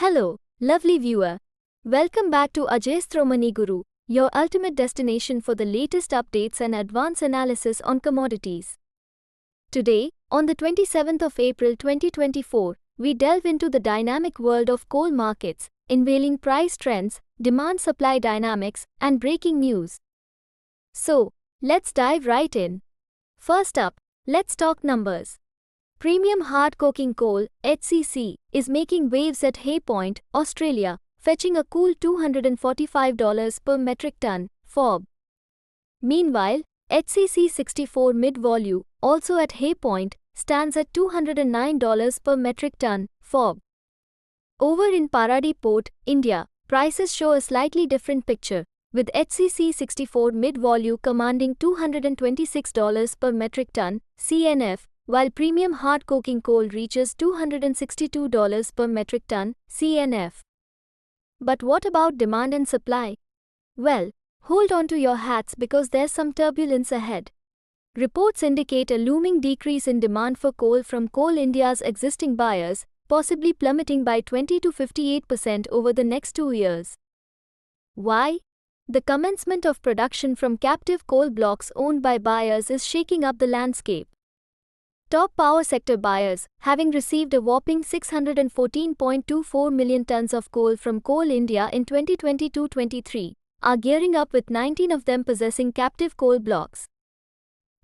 Hello, lovely viewer. Welcome back to Ajayasthomani Guru, your ultimate destination for the latest updates and advanced analysis on commodities. Today, on the 27th of April 2024, we delve into the dynamic world of coal markets, unveiling price trends, demand-supply dynamics, and breaking news. So, let's dive right in. First up, let's talk numbers. Premium hard coking coal, HCC, is making waves at Hay Point, Australia, fetching a cool $245 per metric ton, FOB. Meanwhile, HCC 64 mid-volume, also at Hay Point, stands at $209 per metric ton, FOB. Over in Paradip Port, India, prices show a slightly different picture, with HCC 64 mid-volume commanding $226 per metric ton, CNF, while premium hard coking coal reaches $262 per metric ton, CNF. But what about demand and supply? Well, hold on to your hats because there's some turbulence ahead. Reports indicate a looming decrease in demand for coal from Coal India's existing buyers, possibly plummeting by 20 to 58% over the next 2 years. Why? The commencement of production from captive coal blocks owned by buyers is shaking up the landscape. Top power sector buyers, having received a whopping 614.24 million tons of coal from Coal India in 2022-23, are gearing up with 19 of them possessing captive coal blocks.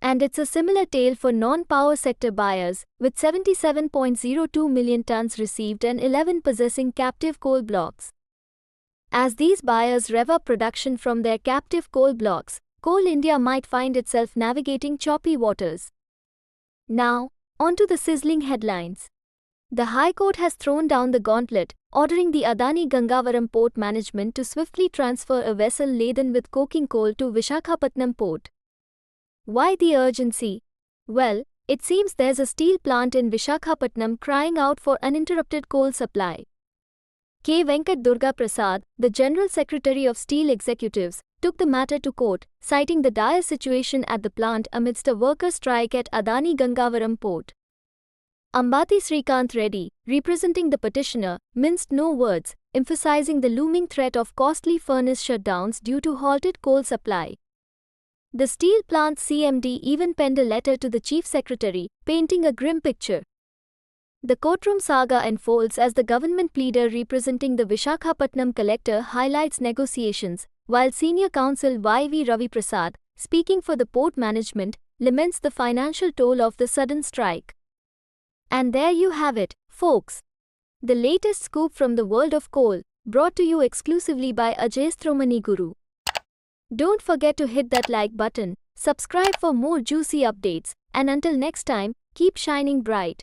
And it's a similar tale for non-power sector buyers, with 77.02 million tons received and 11 possessing captive coal blocks. As these buyers rev up production from their captive coal blocks, Coal India might find itself navigating choppy waters. Now, on to the sizzling headlines. The High Court has thrown down the gauntlet, ordering the Adani Gangavaram Port Management to swiftly transfer a vessel laden with coking coal to Visakhapatnam Port. Why the urgency? Well, it seems there's a steel plant in Visakhapatnam crying out for uninterrupted coal supply. K. Venkat Durga Prasad, the General Secretary of Steel Executives, took the matter to court, citing the dire situation at the plant amidst a worker strike at Adani Gangavaram Port. Ambati Srikanth Reddy, representing the petitioner, minced no words, emphasizing the looming threat of costly furnace shutdowns due to halted coal supply. The steel plant's CMD even penned a letter to the Chief Secretary, painting a grim picture. The courtroom saga unfolds as the government pleader representing the Visakhapatnam collector highlights negotiations, while Senior Counsel Y.V. Ravi Prasad, speaking for the port management, laments the financial toll of the sudden strike. And there you have it, folks. The latest scoop from the world of coal, brought to you exclusively by Ajayasthomani Guru. Don't forget to hit that like button, subscribe for more juicy updates, and until next time, keep shining bright.